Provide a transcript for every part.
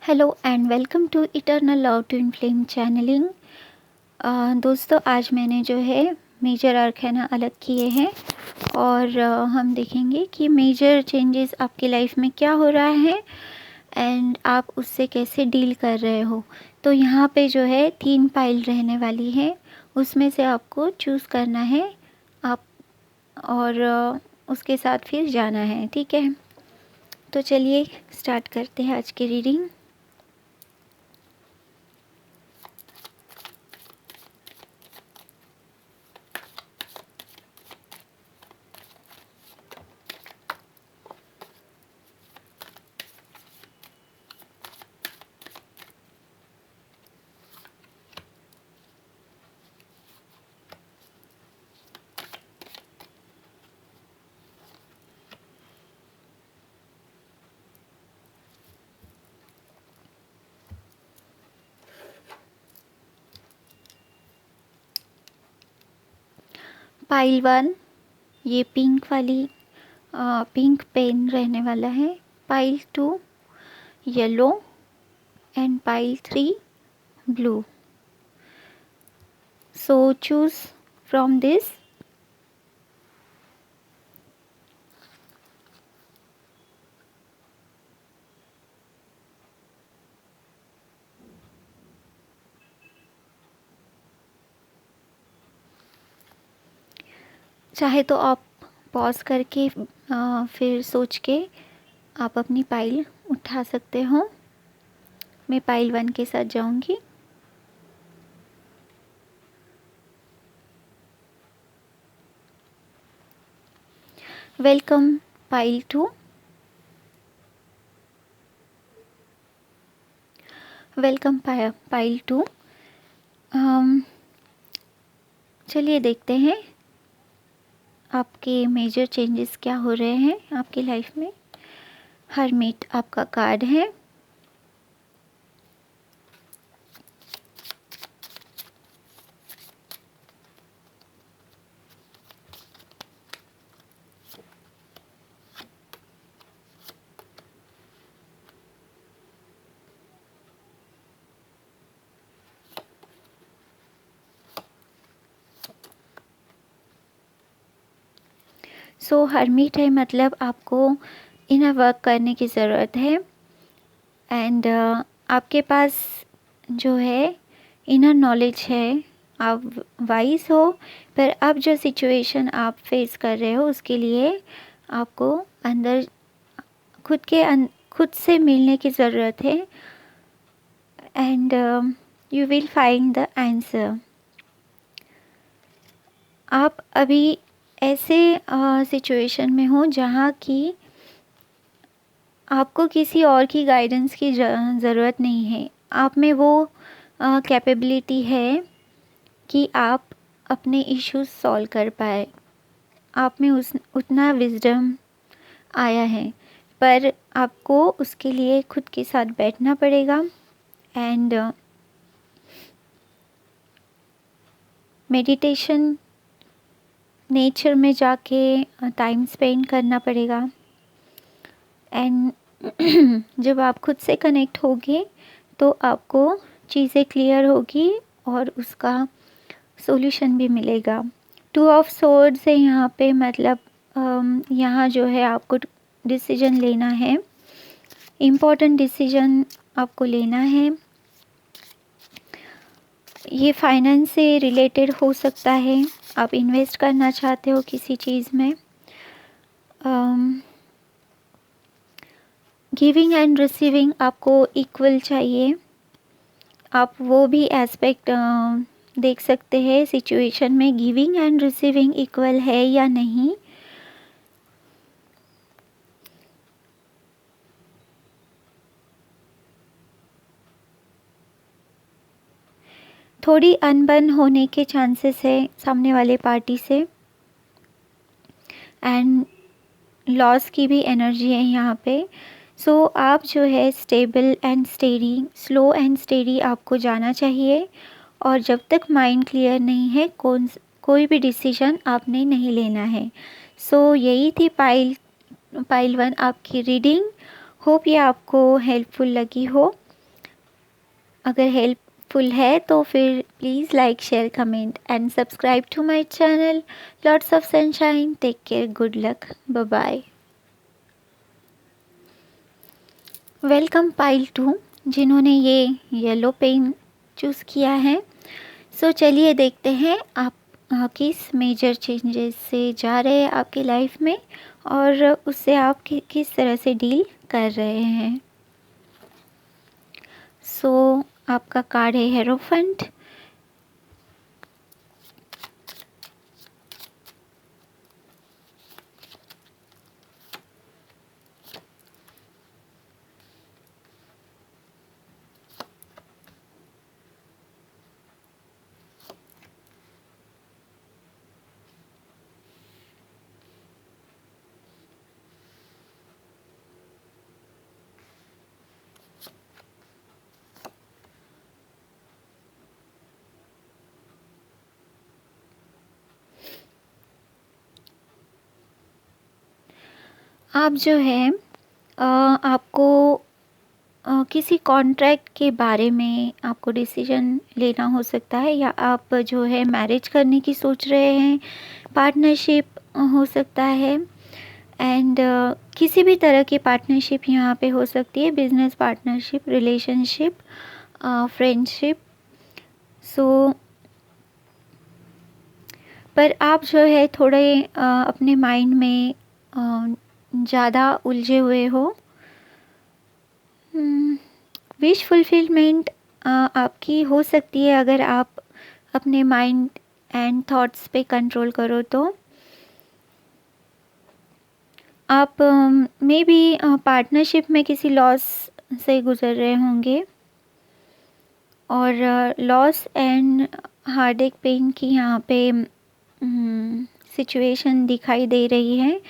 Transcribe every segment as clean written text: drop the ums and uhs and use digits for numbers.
Hello and welcome to eternal love twin flame channelling. दोस्तों, आज मैंने जो है मेजर आर्कैना अलग किए हैं और हम देखेंगे कि मेजर चेंजेस आपकी लाइफ में क्या हो रहा है एंड आप उससे कैसे डील कर रहे हो। तो यहाँ पे जो है 3 पाइल रहने वाली है, उसमें से आपको चूज़ करना है आप और उसके साथ फिर जाना है। ठीक है, तो चलिए स्टार्ट करते हैं आज की रीडिंग। पाइल 1, ये पिंक वाली पिंक पेन रहने वाला है। Pile 2 yellow and pile 3 blue. So choose from this. चाहे तो आप पॉज करके फिर सोच के आप अपनी पाइल उठा सकते हो। मैं पाइल 1 के साथ जाऊंगी। Welcome pile 2। Welcome pile 2। चलिए देखते हैं आपके मेजर चेंजेस क्या हो रहे हैं आपकी लाइफ में। हरमिट आपका कार्ड है। सो हरमिट है, मतलब आपको इनर वर्क करने की ज़रूरत है एंड आपके पास जो है इनर नॉलेज है, आप वाइज हो, पर अब जो सिचुएशन आप फेस कर रहे हो उसके लिए आपको अंदर खुद से मिलने की ज़रूरत है and you will find the answer. आप अभी ऐसे सिचुएशन में हो जहाँ की आपको किसी और की गाइडेंस की ज़रूरत नहीं है। आप में वो कैपेबिलिटी है कि आप अपने इश्यूज सॉल्व कर पाए। आप में उतना विजडम आया है, पर आपको उसके लिए खुद के साथ बैठना पड़ेगा एंड मेडिटेशन, नेचर में जाके टाइम स्पेंड करना पड़ेगा एंड जब आप खुद से कनेक्ट होगे तो आपको चीज़ें क्लियर होगी और उसका सॉल्यूशन भी मिलेगा। 2 ऑफ सोर्ड्स है यहाँ पे, मतलब यहाँ जो है आपको डिसीजन लेना है, इम्पोर्टेंट डिसीजन आपको लेना है। ये फाइनेंस से रिलेटेड हो सकता है, आप इन्वेस्ट करना चाहते हो किसी चीज़ में। गिविंग एंड रिसीविंग आपको इक्वल चाहिए, आप वो भी एस्पेक्ट देख सकते हैं सिचुएशन में, गिविंग एंड रिसीविंग इक्वल है या नहीं। थोड़ी अनबन होने के चांसेस है सामने वाले पार्टी से एंड लॉस की भी एनर्जी है यहाँ पे। सो आप जो है stable and steady, slow and steady आपको जाना चाहिए और जब तक माइंड क्लियर नहीं है कोई भी डिसीजन आपने नहीं लेना है। सो यही थी पाइल 1 आपकी रीडिंग। होप ये आपको हेल्पफुल लगी हो। अगर हेल्पफुल है तो फिर please like share comment and subscribe to my channel. Lots of sunshine, take care, good luck, bye bye. Welcome pile 2 जिन्होंने ये येलो पेन चूज़ किया है। सो चलिए देखते हैं आप किस मेजर चेंजेस से जा रहे हैं आपकी लाइफ में और उससे आप किस तरह से डील कर रहे हैं। सो आपका कार्ड है हेरोफेंट। आप जो है आपको किसी कॉन्ट्रैक्ट के बारे में आपको डिसीजन लेना हो सकता है, या आप जो है मैरिज करने की सोच रहे हैं, पार्टनरशिप हो सकता है। एंड किसी भी तरह की पार्टनरशिप यहाँ पे हो सकती है, बिजनेस पार्टनरशिप, रिलेशनशिप, फ्रेंडशिप। सो पर आप जो है थोड़े अपने माइंड में ज़्यादा उलझे हुए हो। विश फुलफिलमेंट आपकी हो सकती है अगर आप अपने माइंड एंड थॉट्स पे कंट्रोल करो तो। आप मे बी पार्टनरशिप में किसी लॉस से गुज़र रहे होंगे और लॉस एंड हार्ट एक पेन की यहाँ पे सिचुएशन दिखाई दे रही है।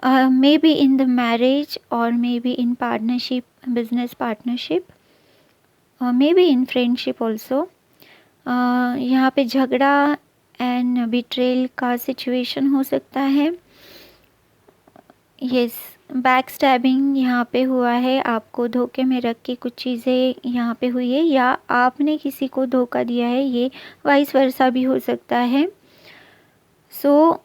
Maybe in the marriage और maybe in partnership, business partnership, maybe in friendship also. यहाँ पे झगड़ा एंड बिट्रेल का सिचुएशन हो सकता है। यस, बैक स्टैबिंग यहाँ पे हुआ है, आपको धोखे में रख के कुछ चीज़ें यहाँ पे हुई है, या आपने किसी को धोखा दिया है, ये वाइस वर्सा भी हो सकता है। सो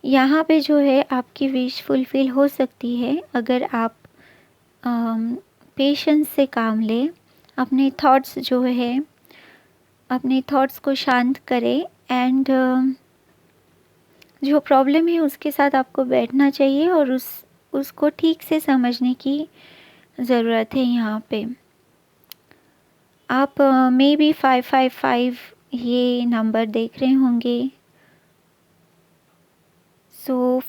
यहाँ पे जो है आपकी विश फुलफिल हो सकती है अगर आप पेशेंस से काम लें, अपने थॉट्स जो है, अपने थॉट्स को शांत करें एंड जो प्रॉब्लम है उसके साथ आपको बैठना चाहिए और उसको ठीक से समझने की ज़रूरत है। यहाँ पे आप मे बी 555 ये नंबर देख रहे होंगे। सो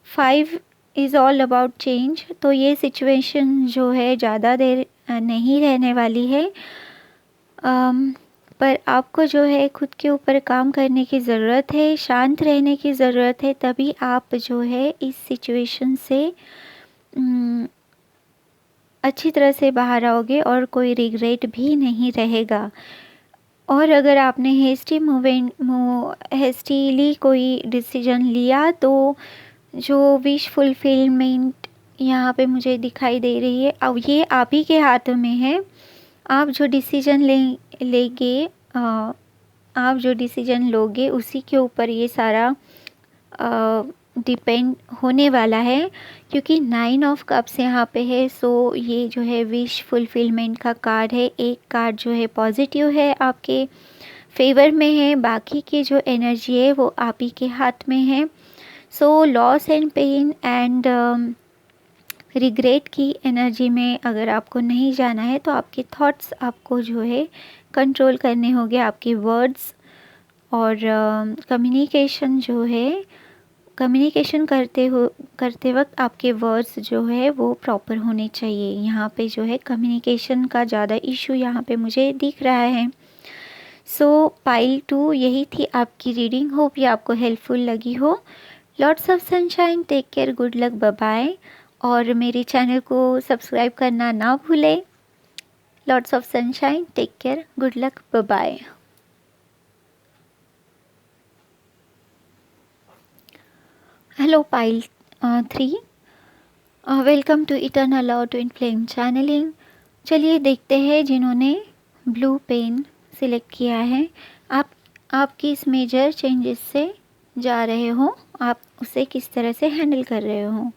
5 इज़ ऑल अबाउट चेंज। तो ये सिचुएशन जो है ज़्यादा देर नहीं रहने वाली है, पर आपको जो है खुद के ऊपर काम करने की ज़रूरत है, शांत रहने की ज़रूरत है, तभी आप जो है इस सिचुएशन से अच्छी तरह से बाहर आओगे और कोई रिग्रेट भी नहीं रहेगा। और अगर आपने हेस्टीली कोई डिसीजन लिया तो जो विश फुलफिलमेंट यहाँ पे मुझे दिखाई दे रही है, अब ये आप ही के हाथ में है। आप जो डिसीजन लेंगे, आप जो डिसीजन लोगे उसी के ऊपर ये सारा डिपेंड होने वाला है, क्योंकि 9 ऑफ कप्स यहाँ पे है। सो ये जो है विश फुलफिलमेंट का कार्ड है। एक कार्ड जो है पॉजिटिव है, आपके फेवर में है, बाकी की जो एनर्जी है वो आप ही के हाथ में है। So loss and pain and regret की एनर्जी में अगर आपको नहीं जाना है तो आपके थॉट्स आपको जो है कंट्रोल करने होंगे, आपके वर्ड्स और कम्युनिकेशन जो है, कम्युनिकेशन करते वक्त आपके वर्ड्स जो है वो प्रॉपर होने चाहिए। यहाँ पे जो है कम्युनिकेशन का ज़्यादा इशू यहाँ पे मुझे दिख रहा है। सो पाइल 2 यही थी आपकी रीडिंग। होप ये आपको हेल्पफुल लगी हो। Lots of sunshine, take care, good luck, bye bye. और मेरे चैनल को सब्सक्राइब करना ना भूलें। Lots of sunshine, take care, good luck, bye bye. Hello pile 3, welcome to eternal love twin flame channelling. चलिए देखते हैं जिन्होंने ब्लू पेन सिलेक्ट किया है, आप किस मेजर चेंजेस से जा रहे हो, आप उसे किस तरह से हैंडल कर रहे हो।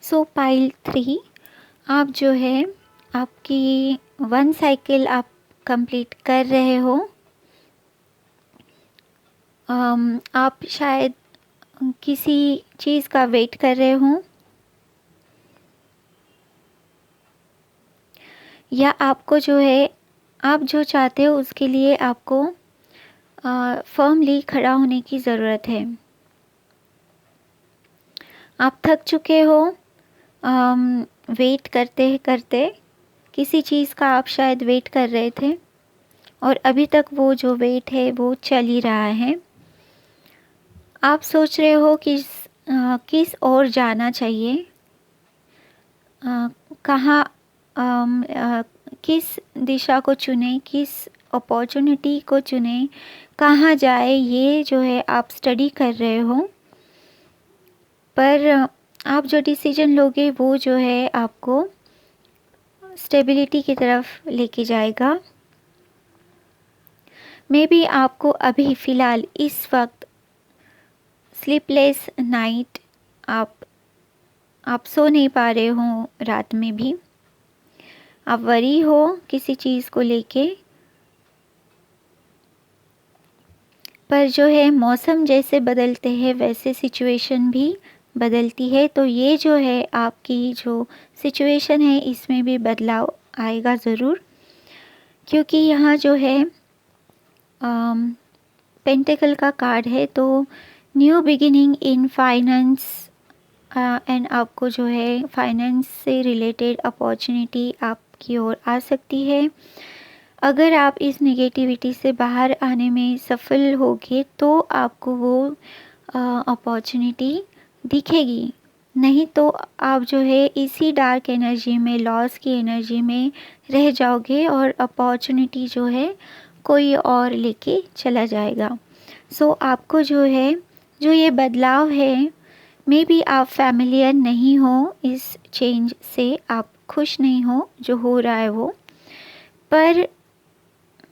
सो पाइल 3, आप जो है आपकी 1 साइकिल आप कंप्लीट कर रहे हो। आप शायद किसी चीज़ का वेट कर रहे हो, या आपको जो है आप जो चाहते हो उसके लिए आपको फर्मली खड़ा होने की ज़रूरत है। आप थक चुके हो वेट करते करते, किसी चीज़ का आप शायद वेट कर रहे थे और अभी तक वो जो वेट है वो चल ही रहा है। आप सोच रहे हो कि किस ओर जाना चाहिए, कहाँ किस दिशा को चुने, किस अपॉर्चुनिटी को चुने, कहाँ जाए, ये जो है आप स्टडी कर रहे हो। पर आप जो डिसीजन लोगे वो जो है आपको स्टेबिलिटी की तरफ लेके जाएगा। मे बी आपको अभी फ़िलहाल इस वक्त स्लीपलेस नाइट, आप सो नहीं पा रहे हो, रात में भी आप वरी हो किसी चीज़ को लेके। पर जो है मौसम जैसे बदलते हैं वैसे सिचुएशन भी बदलती है, तो ये जो है आपकी जो सिचुएशन है इसमें भी बदलाव आएगा ज़रूर। क्योंकि यहाँ जो है पेंटिकल का कार्ड है, तो new beginning in finance and आपको जो है फाइनेंस से रिलेटेड अपॉर्चुनिटी आपकी ओर आ सकती है। अगर आप इस नेगेटिविटी से बाहर आने में सफल होगे तो आपको वो अपॉर्चुनिटी दिखेगी, नहीं तो आप जो है इसी डार्क एनर्जी में, लॉस की एनर्जी में रह जाओगे और अपॉर्चुनिटी जो है कोई और लेके चला जाएगा। सो आपको जो है जो ये बदलाव है, मे बी आप फैमिलियर नहीं हो इस चेंज से, आप खुश नहीं हो जो हो रहा है वो, पर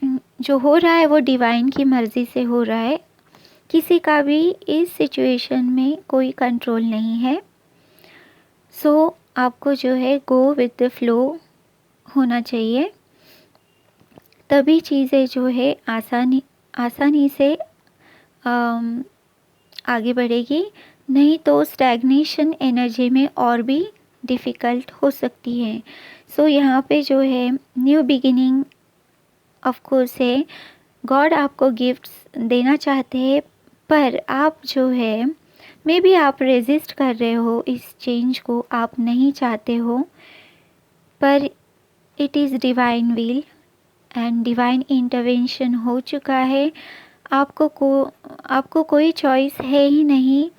जो हो रहा है वो डिवाइन की मर्ज़ी से हो रहा है। किसी का भी इस सिचुएशन में कोई कंट्रोल नहीं है। सो आपको जो है गो विद द फ्लो होना चाहिए, तभी चीज़ें जो है आसानी से आगे बढ़ेगी, नहीं तो स्टैग्नेशन एनर्जी में और भी डिफ़िकल्ट हो सकती है। सो यहाँ पे जो है न्यू बिगिनिंग ऑफ कोर्स है, गॉड आपको गिफ्ट्स देना चाहते हैं, पर आप जो है मे बी आप रेजिस्ट कर रहे हो इस चेंज को, आप नहीं चाहते हो, पर it is divine will and divine intervention हो चुका है। आपको कोई चॉइस है ही नहीं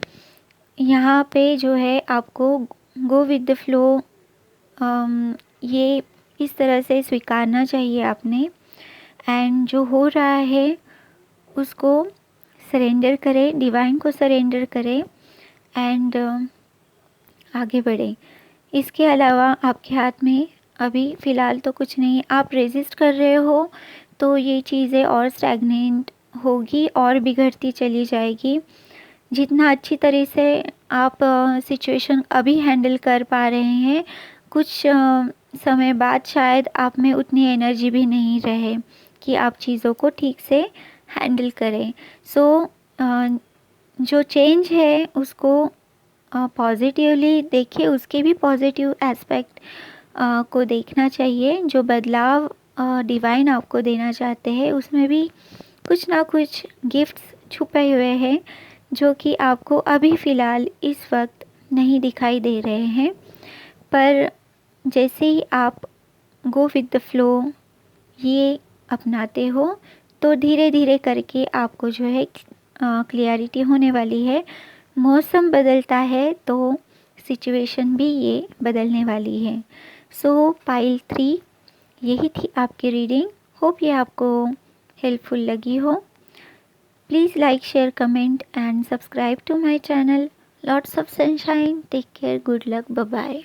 यहाँ पे, जो है आपको गो विद द फ्लो ये इस तरह से स्वीकारना चाहिए आपने। एंड जो हो रहा है उसको सरेंडर करें, डिवाइन को सरेंडर करें एंड आगे बढ़ें। इसके अलावा आपके हाथ में अभी फ़िलहाल तो कुछ नहीं, आप रेजिस्ट कर रहे हो तो ये चीज़ें और स्टैग्नेंट होगी और बिगड़ती चली जाएगी। जितना अच्छी तरह से आप सिचुएशन अभी हैंडल कर पा रहे हैं, कुछ समय बाद शायद आप में उतनी एनर्जी भी नहीं रहे कि आप चीज़ों को ठीक से हैंडल करें। सो जो चेंज है उसको पॉजिटिवली देखिए, उसके भी पॉजिटिव एस्पेक्ट को देखना चाहिए। जो बदलाव डिवाइन आपको देना चाहते हैं उसमें भी कुछ ना कुछ गिफ्ट्स छुपे हुए हैं जो कि आपको अभी फ़िलहाल इस वक्त नहीं दिखाई दे रहे हैं, पर जैसे ही आप गो विद द फ्लो, ये अपनाते हो तो धीरे धीरे करके आपको जो है क्लियरिटी होने वाली है। मौसम बदलता है तो सिचुएशन भी ये बदलने वाली है। सो पाइल 3 यही थी आपकी रीडिंग। होप ये आपको हेल्पफुल लगी हो। Please like, share, comment and subscribe to my channel. Lots of sunshine. Take care, good luck, bye bye.